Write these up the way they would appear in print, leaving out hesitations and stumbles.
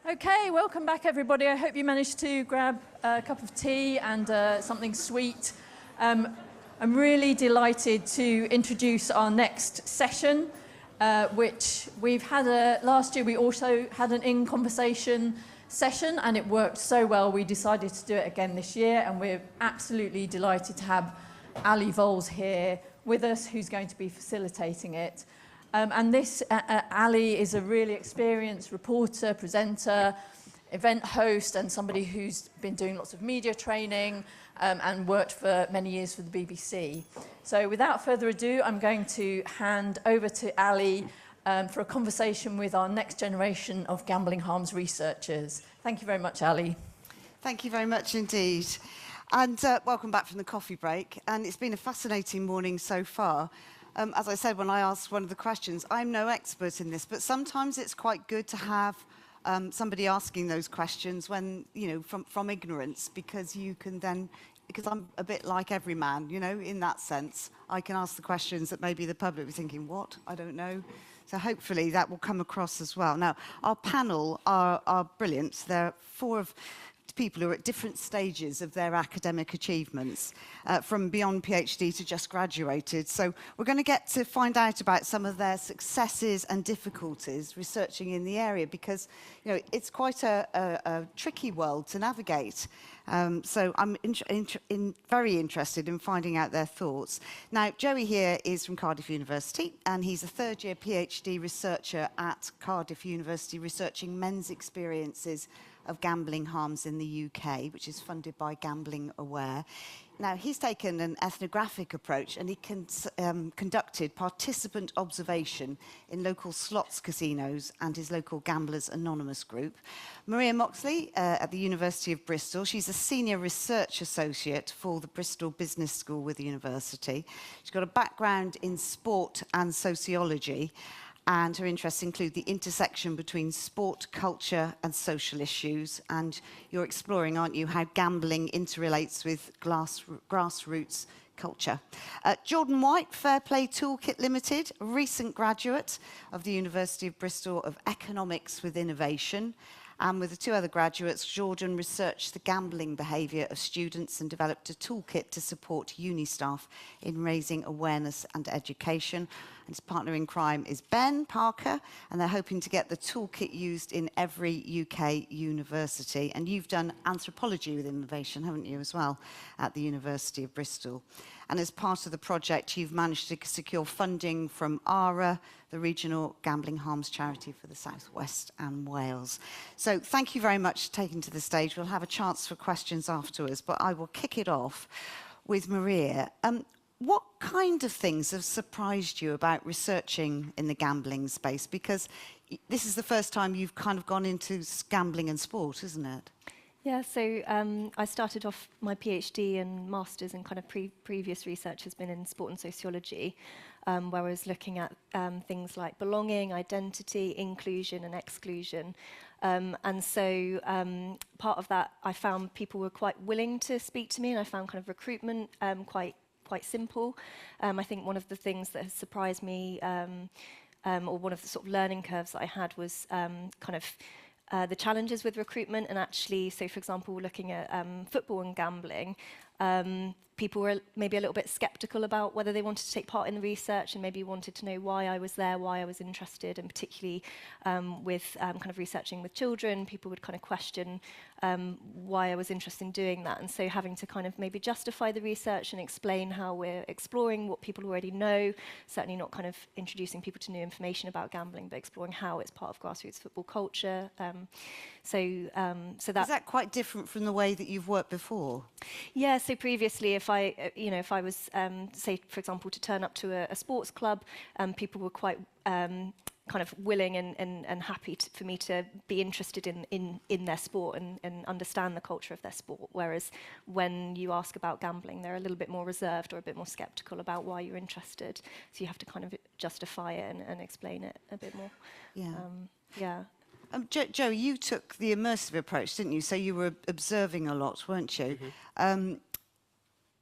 Okay, welcome back everybody. I hope you managed to grab a cup of tea and something sweet. I'm really delighted to introduce our next session, which we've had last year we also had an in-conversation session and it worked so well we decided to do it again this year, and we're absolutely delighted to have Ali Voles here with us, who's going to be facilitating it. And this, Ali is a really experienced reporter, presenter, event host, and somebody who's been doing lots of media training and worked for many years for the BBC. So without further ado, I'm going to hand over to Ali for a conversation with our next generation of Gambling Harms researchers. Thank you very much, Ali. Thank you very much indeed. And welcome back from the coffee break. And it's been a fascinating morning so far. As I said when I asked one of the questions, I'm no expert in this, but sometimes it's quite good to have somebody asking those questions when, you know, from ignorance, because you can then, because I'm a bit like every man, you know, in that sense. I can ask the questions that maybe the public will be thinking, what? I don't know. So hopefully that will come across as well. Now, our panel are brilliant. There are four of people who are at different stages of their academic achievements, from beyond PhD to just graduated. So we're going to get to find out about some of their successes and difficulties researching in the area, because, you know, it's quite a tricky world to navigate. So I'm very interested in finding out their thoughts. Now, Joey here is from Cardiff University, and he's a third-year PhD researcher at Cardiff University, researching men's experiences of gambling harms in the UK, which is funded by Gambling Aware. Now, he's taken an ethnographic approach, and he conducted participant observation in local slots casinos and his local Gamblers Anonymous group. Maria Moxley at the University of Bristol, she's a senior research associate for the Bristol Business School with the university. She's got a background in sport and sociology, and her interests include the intersection between sport, culture, and social issues. And you're exploring, aren't you, how gambling interrelates with grassroots culture. Jordan White, Fair Play Toolkit Limited, a recent graduate of the University of Bristol of Economics with Innovation. And with the two other graduates, Jordan researched the gambling behaviour of students and developed a toolkit to support uni staff in raising awareness and education. And his partner in crime is Ben Parker, and they're hoping to get the toolkit used in every UK university. And you've done anthropology with innovation, haven't you, as well, at the University of Bristol. And as part of the project, you've managed to secure funding from ARA, the regional gambling harms charity for the South West and Wales. So thank you very much for taking to the stage. We'll have a chance for questions afterwards, but I will kick it off with Maria. What kind of things have surprised you about researching in the gambling space? Because this is the first time you've kind of gone into gambling and sport, isn't it? Yeah, so I started off my PhD and master's, and kind of previous research has been in sport and sociology, where I was looking at things like belonging, identity, inclusion and exclusion. And so part of that, I found people were quite willing to speak to me, and I found kind of recruitment quite simple. I think one of the things that has surprised me, or one of the sort of learning curves that I had, was kind of the challenges with recruitment. And actually, so for example, looking at football and gambling, people were maybe a little bit skeptical about whether they wanted to take part in the research, and maybe wanted to know why I was there, why I was interested, and particularly with kind of researching with children, people would kind of question why I was interested in doing that. And so having to kind of maybe justify the research and explain how we're exploring what people already know, certainly not kind of introducing people to new information about gambling, but exploring how it's part of grassroots football culture. So that... Is that quite different from the way that you've worked before? Yeah, so previously, if I was, say, for example, to turn up to a sports club, people were quite kind of willing and happy for me to be interested in their sport and understand the culture of their sport. Whereas when you ask about gambling, they're a little bit more reserved or a bit more skeptical about why you're interested. So you have to kind of justify it and explain it a bit more. Yeah. Yeah. Joe, you took the immersive approach, didn't you? So you were observing a lot, weren't you? Mm-hmm.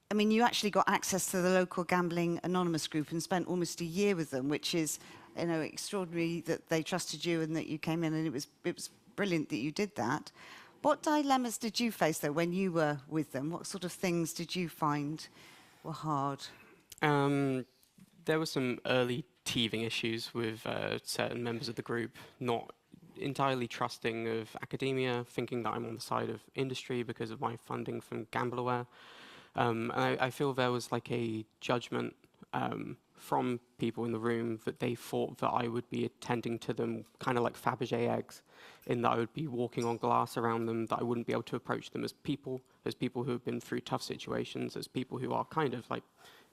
I mean, you actually got access to the local Gambling Anonymous group and spent almost a year with them, which is extraordinary that they trusted you and that you came in, and it was brilliant that you did that. What dilemmas did you face, though, when you were with them? What sort of things did you find were hard? There were some early teething issues with certain members of the group not entirely trusting of academia, thinking that I'm on the side of industry because of my funding from GambleAware. And I feel there was like a judgment from people in the room that they thought that I would be attending to them kind of like Fabergé eggs, in that I would be walking on glass around them, that I wouldn't be able to approach them as people who have been through tough situations, as people who are kind of like,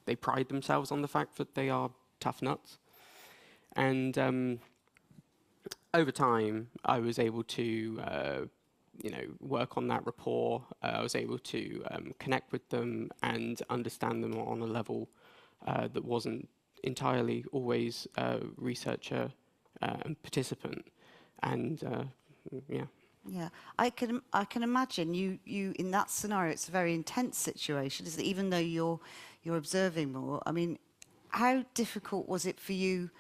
they pride themselves on the fact that they are tough nuts. And over time, I was able to work on that rapport. I was able to connect with them and understand them on a level that wasn't entirely always researcher and participant. And yeah. Yeah, I can imagine you in that scenario. It's a very intense situation, isn't it? Even though you're observing more. I mean, how difficult was it for you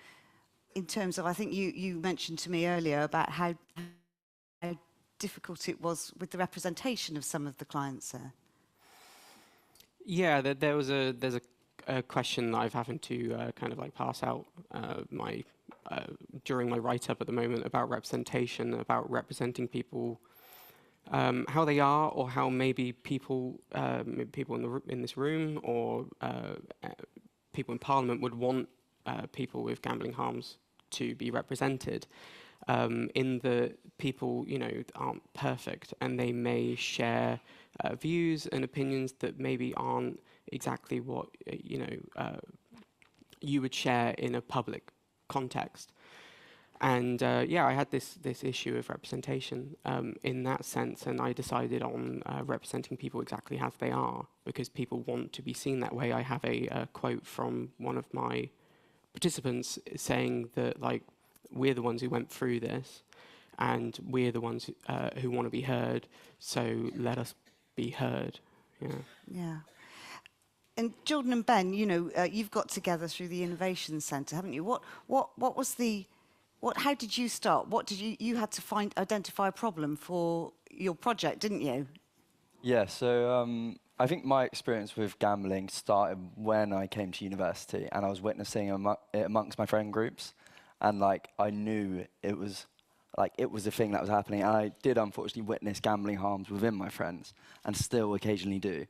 in terms of? I think you mentioned to me earlier about how difficult it was with the representation of some of the clients there. Yeah, there's a question that I've having to kind of like pass out during my write-up at the moment about representation, about representing people, how they are, or how maybe people in this room or people in Parliament would want people with gambling harms to be represented. In the people, aren't perfect, and they may share views and opinions that maybe aren't exactly what you would share in a public context. And yeah, I had this issue of representation in that sense, and I decided on representing people exactly as they are, because people want to be seen that way. I have a quote from one of my participants saying that, like, we're the ones who went through this, and we're the ones who want to be heard, so let us be heard. Yeah. And Jordan and Ben, you've got together through the Innovation Centre, haven't you? How did you start? What did you had to identify a problem for your project, didn't you? Yeah, so I think my experience with gambling started when I came to university, and I was witnessing it amongst my friend groups, and I knew it was a thing that was happening. And I did unfortunately witness gambling harms within my friends, and still occasionally do.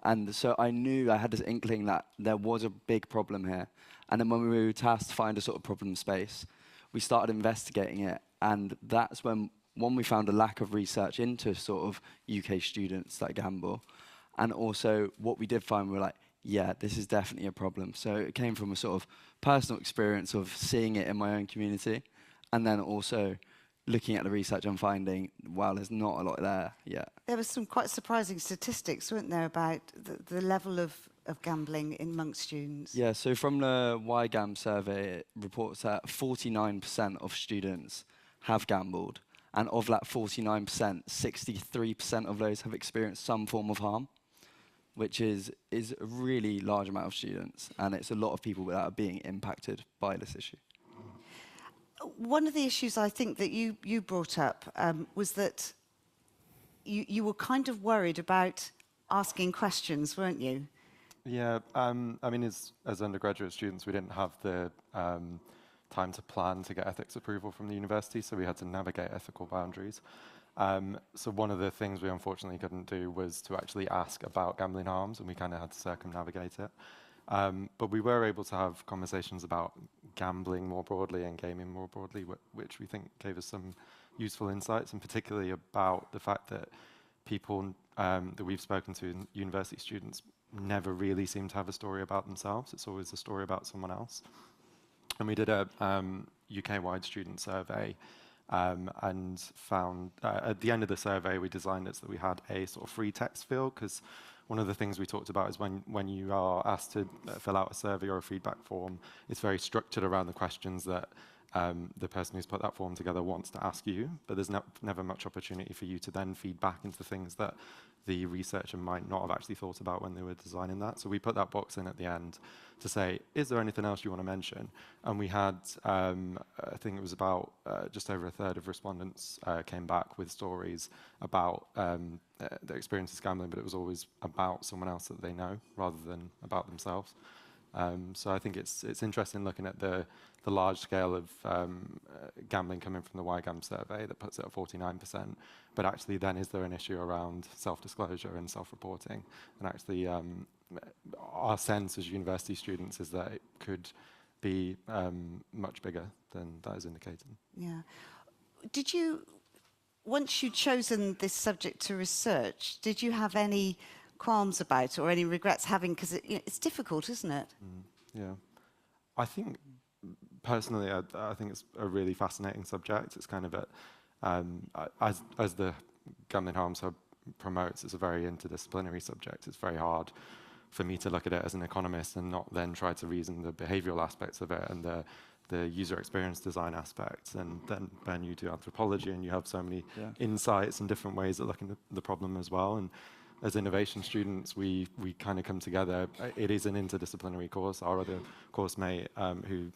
And so I knew, I had this inkling that there was a big problem here. And then when we were tasked to find a sort of problem space, we started investigating it. And that's when we found a lack of research into sort of UK students that gamble. And also what we did find, we were like, yeah, this is definitely a problem. So it came from a sort of personal experience of seeing it in my own community, and then also looking at the research and finding, well, there's not a lot there yet. There were some quite surprising statistics, weren't there, about the level of gambling amongst students? Yeah, so from the YGAM survey, it reports that 49% of students have gambled. And of that 49%, 63% of those have experienced some form of harm, which is a really large amount of students. And it's a lot of people that are being impacted by this issue. One of the issues I think that you brought up was that you were kind of worried about asking questions, weren't you? Yeah, I mean, as undergraduate students, we didn't have the time to plan to get ethics approval from the university, so we had to navigate ethical boundaries. So one of the things we unfortunately couldn't do was to actually ask about gambling harms, and we kind of had to circumnavigate it. But we were able to have conversations about gambling more broadly and gaming more broadly, which we think gave us some useful insights, and particularly about the fact that people that we've spoken to, university students, never really seem to have a story about themselves. It's always a story about someone else. And we did a UK-wide student survey and found, at the end of the survey, we designed it so that we had a sort of free text field, because one of the things we talked about is when you are asked to fill out a survey or a feedback form, it's very structured around the questions that the person who's put that form together wants to ask you, but there's never much opportunity for you to then feed back into things that the researcher might not have actually thought about when they were designing that. So we put that box in at the end to say, is there anything else you want to mention? And we had, I think it was about just over a third of respondents came back with stories about their experiences gambling, but it was always about someone else that they know rather than about themselves. So I think it's interesting looking at the large scale of gambling coming from the YGAM survey that puts it at 49%. But actually then is there an issue around self-disclosure and self-reporting? And actually our sense as university students is that it could be much bigger than that is indicated. Yeah. Did you, once you'd chosen this subject to research, did you have any qualms about it or any regrets having, because it's difficult, isn't it? Yeah. I think, personally, I think it's a really fascinating subject. It's kind of as the Gambling Harms Hub promotes, it's a very interdisciplinary subject. It's very hard for me to look at it as an economist and not then try to reason the behavioral aspects of it and the user experience design aspects. And then, Ben, you do anthropology and you have so many insights and different ways of looking at the problem as well. And as innovation students, we kind of come together. It is an interdisciplinary course. Our other course mate, who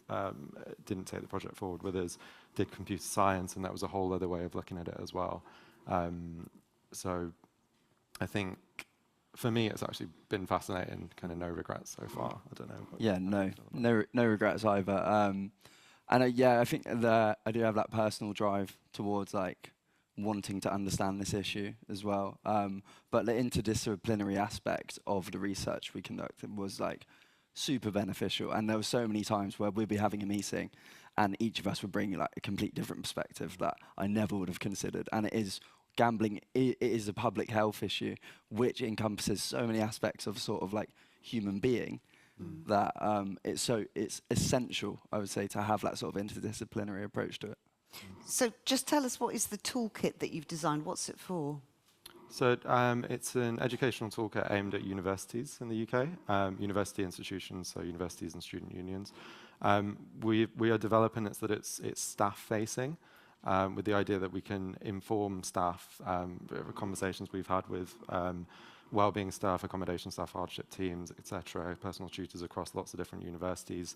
didn't take the project forward with us, did computer science, and that was a whole other way of looking at it as well. So I think, for me, it's actually been fascinating, kind of no regrets so far. I don't know. Yeah, no regrets either. And yeah, I think that I do have that personal drive towards like wanting to understand this issue as well. But the interdisciplinary aspect of the research we conducted was like super beneficial. And there were so many times where we'd be having a meeting and each of us would bring like a complete different perspective that I never would have considered. And it is gambling, it is a public health issue, which encompasses so many aspects of sort of like human being that it's essential, I would say, to have that sort of interdisciplinary approach to it. So just tell us, what is the toolkit that you've designed? What's it for? So it's an educational toolkit aimed at universities in the UK, university institutions, so universities and student unions. We are developing it so that it's staff-facing, with the idea that we can inform staff, conversations we've had with wellbeing staff, accommodation staff, hardship teams, etc., personal tutors across lots of different universities,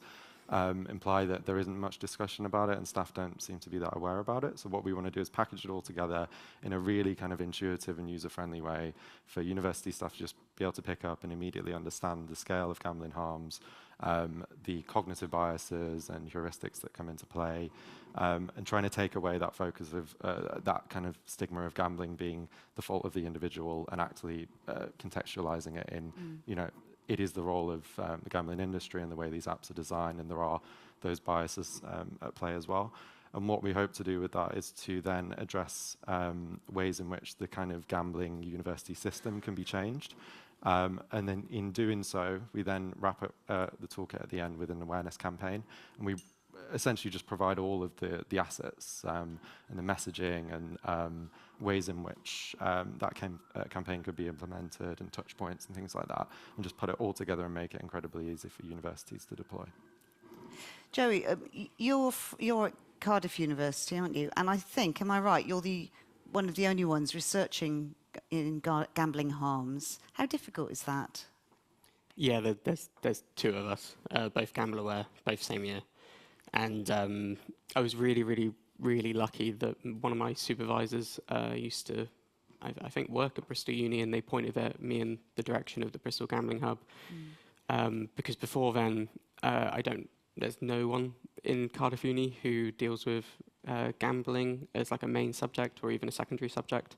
imply that there isn't much discussion about it and staff don't seem to be that aware about it. So what we want to do is package it all together in a really kind of intuitive and user-friendly way for university staff to just be able to pick up and immediately understand the scale of gambling harms, the cognitive biases and heuristics that come into play, and trying to take away that focus of that kind of stigma of gambling being the fault of the individual and actually contextualizing it in, it is the role of the gambling industry and the way these apps are designed, and there are those biases at play as well. And what we hope to do with that is to then address ways in which the kind of gambling university system can be changed. And then in doing so, we then wrap up the toolkit at the end with an awareness campaign. And we essentially just provide all of the assets and the messaging and ways in which that campaign could be implemented and touch points and things like that, and just put it all together and make it incredibly easy for universities to deploy. Joey, you're at Cardiff University, aren't you? And I think, am I right, you're one of the only ones researching in gambling harms. How difficult is that? Yeah, there's two of us, both gamble aware, both same year. And I was really lucky that one of my supervisors used to, I think, work at Bristol Uni, and they pointed at me in the direction of the Bristol Gambling Hub. Because before then, there's no one in Cardiff Uni who deals with gambling as like a main subject or even a secondary subject.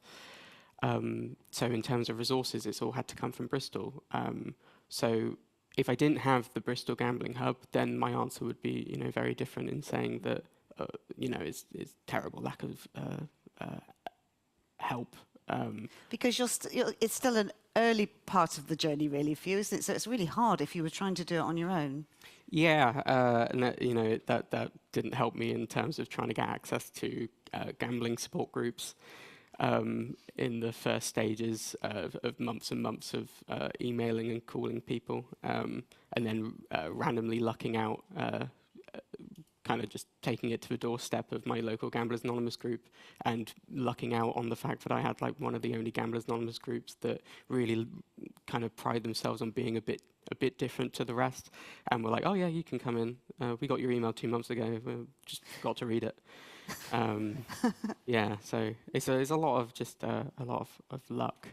So in terms of resources, it's all had to come from Bristol. So if I didn't have the Bristol Gambling Hub, then my answer would be, very different in saying that, it's terrible lack of help. Because it's still an early part of the journey, really, for you, isn't it? So it's really hard if you were trying to do it on your own. Yeah, and that didn't help me in terms of trying to get access to gambling support groups. In the first stages of months and months of emailing and calling people, and then randomly lucking out kind of just taking it to the doorstep of my local Gamblers Anonymous group and lucking out on the fact that I had like one of the only Gamblers Anonymous groups that really kind of pride themselves on being a bit different to the rest. And we're like, oh yeah, you can come in. We got your email 2 months ago. We just forgot to read it. Yeah, so it's a lot of just a lot of luck.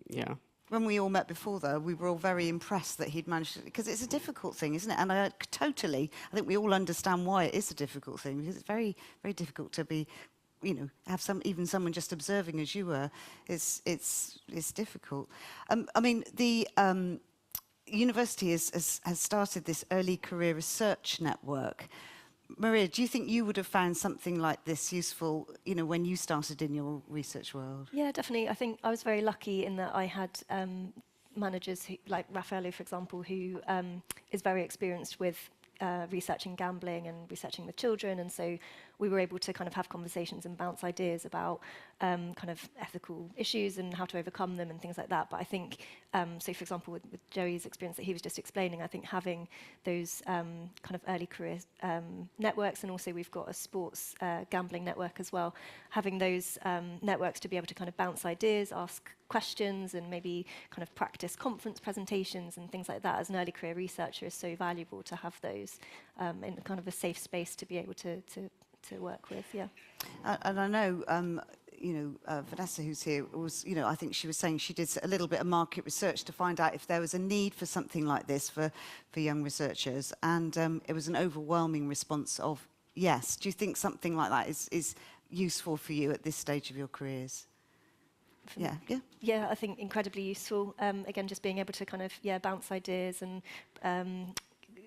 Yeah. When we all met before, though, we were all very impressed that he'd managed to, because it's a difficult thing, isn't it? And I think we all understand why it is a difficult thing, because it's very, very difficult to be, you know, have even someone just observing as you were. It's difficult. I mean, the university has started this early career research network. Maria, do you think you would have found something like this useful, you know, when you started in your research world? Yeah, definitely. I think I was very lucky in that I had managers who, like Raffaello, for example, who is very experienced with researching gambling and researching the children, and so we were able to kind of have conversations and bounce ideas about kind of ethical issues and how to overcome them and things like that. But I think, so for example, with Joey's experience that he was just explaining, I think having those kind of early career networks, and also we've got a sports gambling network as well, having those networks to be able to kind of bounce ideas, ask questions, and maybe kind of practice conference presentations and things like that as an early career researcher is so valuable to have those in kind of a safe space to be able to work with, yeah. And I know, you know, Vanessa, who's here, was, you know, I think she was saying she did a little bit of market research to find out if there was a need for something like this for young researchers, and it was an overwhelming response of yes. Do you think something like that is useful for you at this stage of your careers? Yeah, yeah. Yeah, I think incredibly useful. Again, just being able to kind of, bounce ideas and,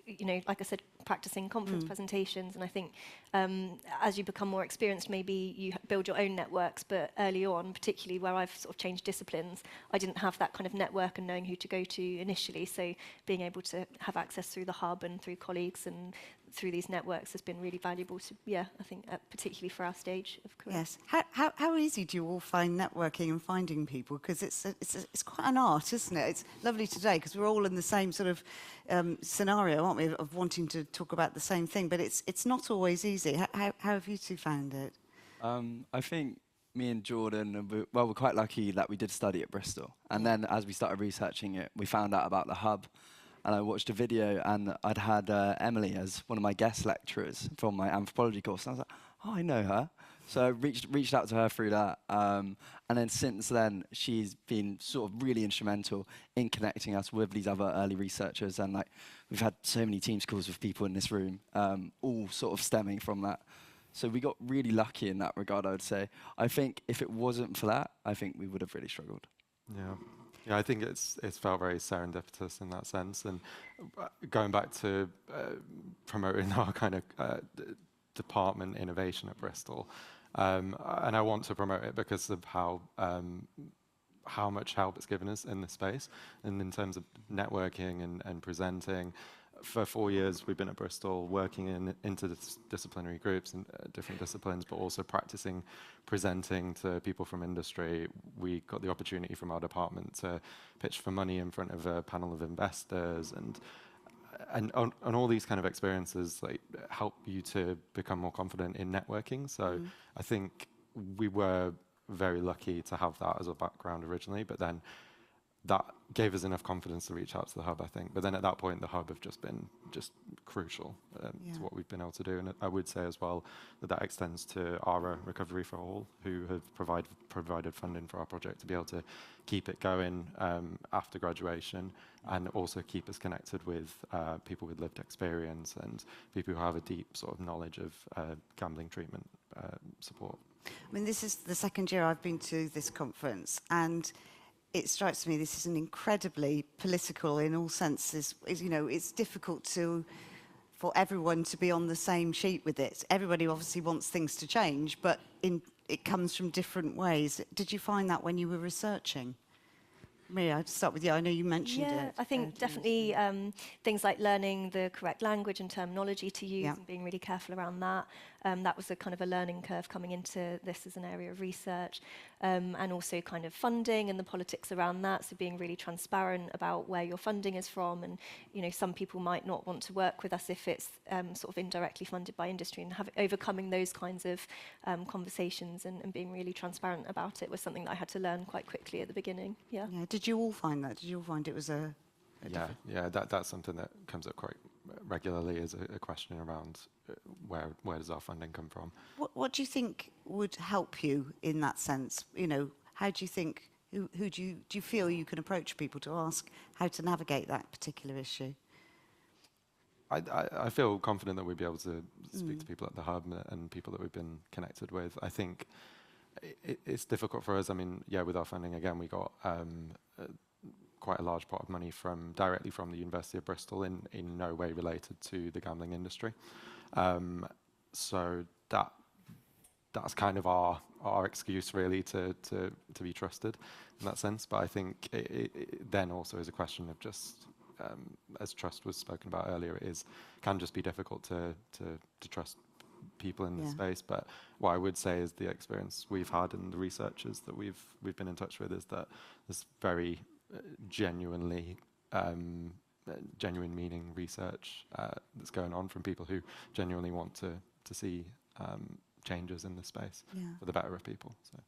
you know, like I said, practicing conference presentations. And I think as you become more experienced, maybe you build your own networks. But early on, particularly where I've sort of changed disciplines, I didn't have that kind of network and knowing who to go to initially. So being able to have access through the hub and through colleagues and through these networks has been really valuable to, I think, particularly for our stage of career. Yes. How easy do you all find networking and finding people? Because it's quite an art, isn't it? It's lovely today because we're all in the same sort of scenario, aren't we, of wanting to talk about the same thing. But it's not always easy. How have you two found it? I think me and Jordan, we're quite lucky that we did study at Bristol. And then as we started researching it, we found out about the hub. And I watched a video, and I'd had Emily as one of my guest lecturers from my anthropology course. And I was like, oh, I know her. So I reached out to her through that. And then since then, she's been sort of really instrumental in connecting us with these other early researchers. And like, we've had so many Teams calls with people in this room, all sort of stemming from that. So we got really lucky in that regard, I would say. I think if it wasn't for that, I think we would have really struggled. Yeah. Yeah, I think it's felt very serendipitous in that sense. And going back to promoting our kind of department innovation at Bristol, and I want to promote it because of how much help it's given us in this space, and in terms of networking and presenting. For 4 years, we've been at Bristol working in interdisciplinary groups and different disciplines, but also practicing presenting to people from industry. We got the opportunity from our department to pitch for money in front of a panel of investors, and all these kind of experiences like help you to become more confident in networking. So I think we were very lucky to have that as a background originally, but then that gave us enough confidence to reach out to the hub, I think. But then at that point, the hub have just been crucial to what we've been able to do. And I would say as well that extends to ARA Recovery for All, who have provided funding for our project to be able to keep it going after graduation, and also keep us connected with people with lived experience and people who have a deep sort of knowledge of gambling treatment support. I mean, this is the second year I've been to this conference, and it strikes me this is an incredibly political, in all senses. You know, it's difficult for everyone to be on the same sheet with it. Everybody obviously wants things to change, but it comes from different ways. Did you find that when you were researching? Maria, I'd start with you. I know you mentioned Yeah, it. I think definitely things like learning the correct language and terminology to use and being really careful around that. That was a kind of a learning curve coming into this as an area of research. And also kind of funding and the politics around that, so being really transparent about where your funding is from. And, you know, some people might not want to work with us if it's sort of indirectly funded by industry, and overcoming those kinds of conversations and being really transparent about it was something that I had to learn quite quickly at the beginning. Yeah. Did you all find that? Did you all find it was a Yeah, that's something that comes up quite regularly, is a question around where does our funding come from? What do you think would help you in that sense? You know, how do you think, who do you feel you can approach people to ask how to navigate that particular issue? I feel confident that we'd be able to speak to people at the Hub and people that we've been connected with. I think it's difficult for us. I mean, yeah, with our funding, again, we got quite a large pot of money directly from the University of Bristol, in no way related to the gambling industry. So that's kind of our excuse, really, to be trusted in that sense. But I think it then also is a question of just, as trust was spoken about earlier, can just be difficult to trust people in the space. But what I would say is the experience we've had and the researchers that we've been in touch with is that there's very genuine meaning research that's going on from people who genuinely want to see changes in this space for the better of people. So.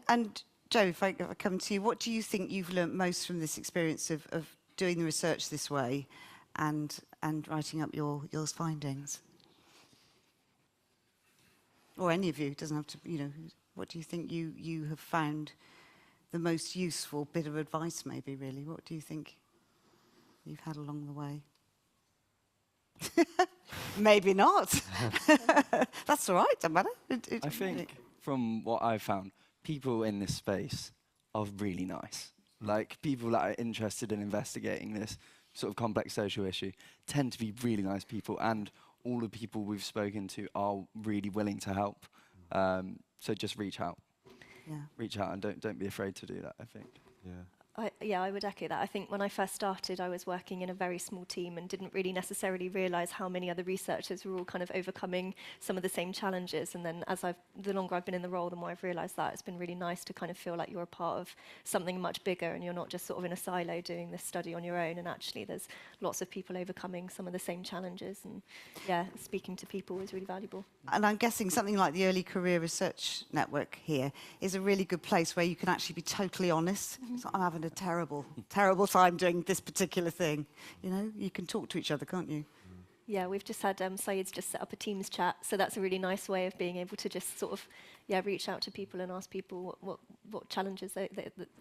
And Joe, if I come to you, what do you think you've learnt most from this experience of doing the research this way and writing up your findings? Or any of you, it doesn't have to, you know, what do you think you have found the most useful bit of advice, maybe, really? What do you think you've had along the way? Maybe not. That's all right, doesn't matter. I think from what I've found, people in this space are really nice. Like, people that are interested in investigating this sort of complex social issue tend to be really nice people, and all the people we've spoken to are really willing to help. So just reach out. Yeah. Reach out, and don't be afraid to do that, I think. Yeah. I would echo that. I think when I first started, I was working in a very small team and didn't really necessarily realise how many other researchers were all kind of overcoming some of the same challenges. And then the longer I've been in the role, the more I've realised that it's been really nice to kind of feel like you're a part of something much bigger, and you're not just sort of in a silo doing this study on your own. And actually, there's lots of people overcoming some of the same challenges. And yeah, speaking to people is really valuable. And I'm guessing something like the Early Career Research Network here is a really good place where you can actually be totally honest. So I'm having a terrible time doing this particular thing. You know, you can talk to each other, can't you? Yeah, we've just had Saeed's just set up a Teams chat, so that's a really nice way of being able to just sort of reach out to people and ask people what challenges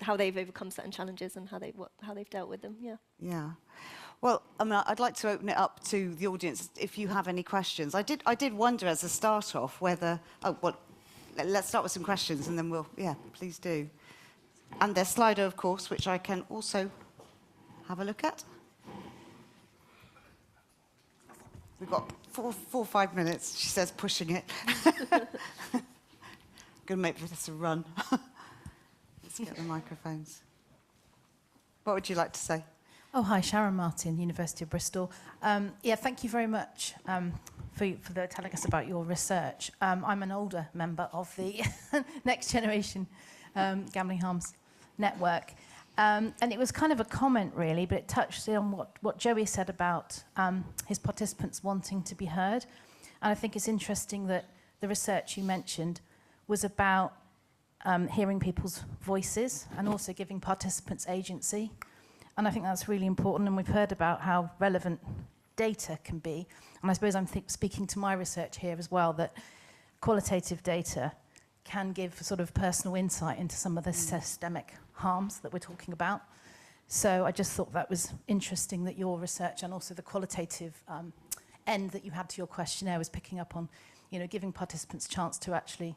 how they've overcome certain challenges and how they've dealt with them. Yeah. Well, I mean, I'd like to open it up to the audience if you have any questions. I did wonder as a start off whether let's start with some questions and then please do. And there's Slido, of course, which I can also have a look at. We've got 4 or 5 minutes, she says, pushing it. Going to make this a run. Let's get the microphones. What would you like to say? Oh, hi, Sharon Martin, University of Bristol. Thank you very much for telling us about your research. I'm an older member of the Next Generation Gambling Harms Network. And it was kind of a comment, really, but it touched on what Joey said about his participants wanting to be heard. And I think it's interesting that the research you mentioned was about hearing people's voices and also giving participants agency. And I think that's really important. And we've heard about how relevant data can be. And I suppose I'm speaking to my research here as well, that qualitative data can give sort of personal insight into some of the systemic harms that we're talking about. So I just thought that was interesting that your research and also the qualitative end that you had to your questionnaire was picking up on, giving participants a chance to actually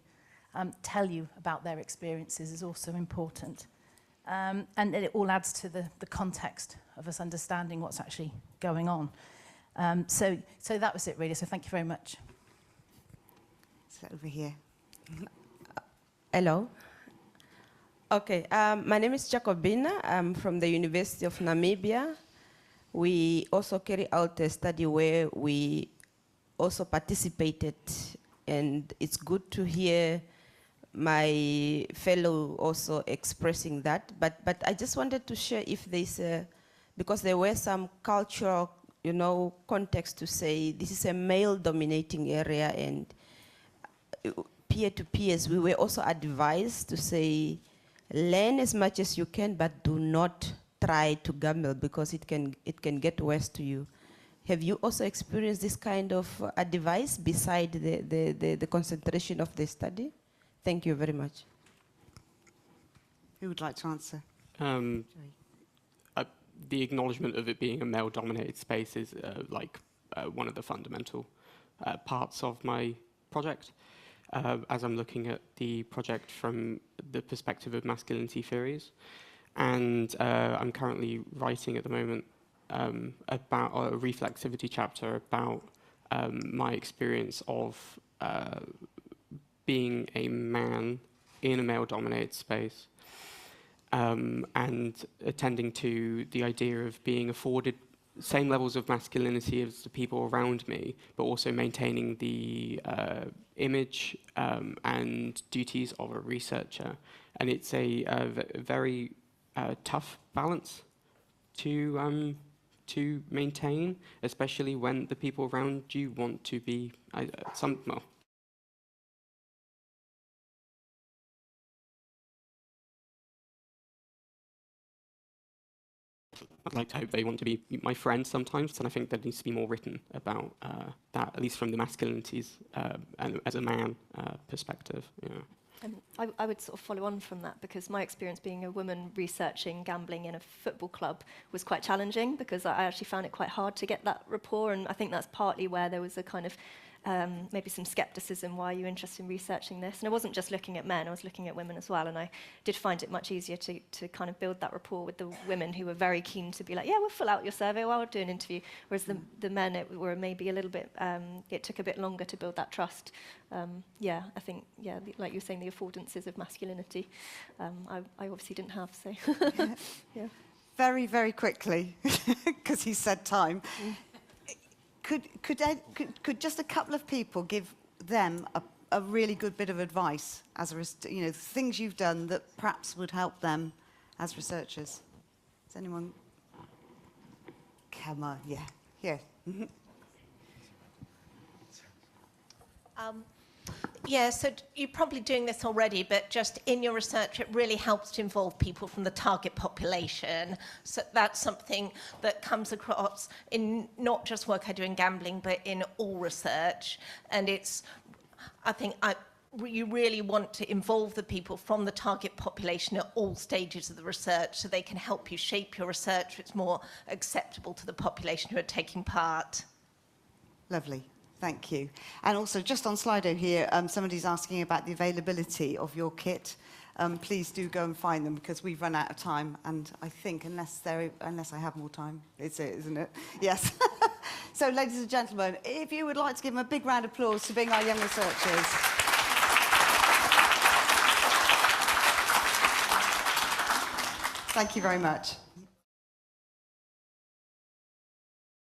tell you about their experiences is also important. And it all adds to the context of us understanding what's actually going on. So that was it, really. So thank you very much. So over here. Hello. Okay, my name is Jacobina. I'm from the University of Namibia. We also carry out a study where we also participated, and it's good to hear my fellow also expressing that. But I just wanted to share if there's a, because there were some cultural, context to say this is a male-dominating area, and peer-to-peers, we were also advised to say, learn as much as you can, but do not try to gamble because it can get worse to you. Have you also experienced this kind of advice beside the concentration of the study? Thank you very much. Who would like to answer? The acknowledgement of it being a male-dominated space is one of the fundamental parts of my project. As I'm looking at the project from the perspective of masculinity theories. And I'm currently writing at the moment about a reflexivity chapter about my experience of being a man in a male-dominated space and attending to the idea of being afforded same levels of masculinity as the people around me, but also maintaining the image and duties of a researcher. And it's a very tough balance to maintain, especially when the people around you want to be well. I'd like to hope they want to be my friends sometimes, and I think there needs to be more written about that, at least from the masculinities and as a man perspective. Yeah. I would sort of follow on from that, because my experience being a woman researching gambling in a football club was quite challenging, because I actually found it quite hard to get that rapport, and I think that's partly where there was a kind of maybe some skepticism. Why are you interested in researching this? And I wasn't just looking at men, I was looking at women as well, and I did find it much easier to kind of build that rapport with the women who were very keen to be like, yeah, we'll fill out your survey, we'll do an interview, whereas the men, it were maybe a little bit, it took a bit longer to build that trust. Yeah, I think, yeah, like you were saying, the affordances of masculinity, I obviously didn't have, so, yeah. Very, very quickly, because he said time. Could just a couple of people give them a really good bit of advice as things you've done that perhaps would help them as researchers? Does anyone? Come on, yeah, yeah. Yeah, so you're probably doing this already, but just in your research, it really helps to involve people from the target population. So that's something that comes across in not just work I do in gambling, but in all research. And I think you really want to involve the people from the target population at all stages of the research, so they can help you shape your research so it's more acceptable to the population who are taking part. Lovely. Thank you. And also, just on Slido here, somebody's asking about the availability of your kit. Please do go and find them, because we've run out of time. And I think, unless I have more time, it's it, isn't it? Yes. So, ladies and gentlemen, if you would like to give them a big round of applause for being our young researchers. Thank you very much.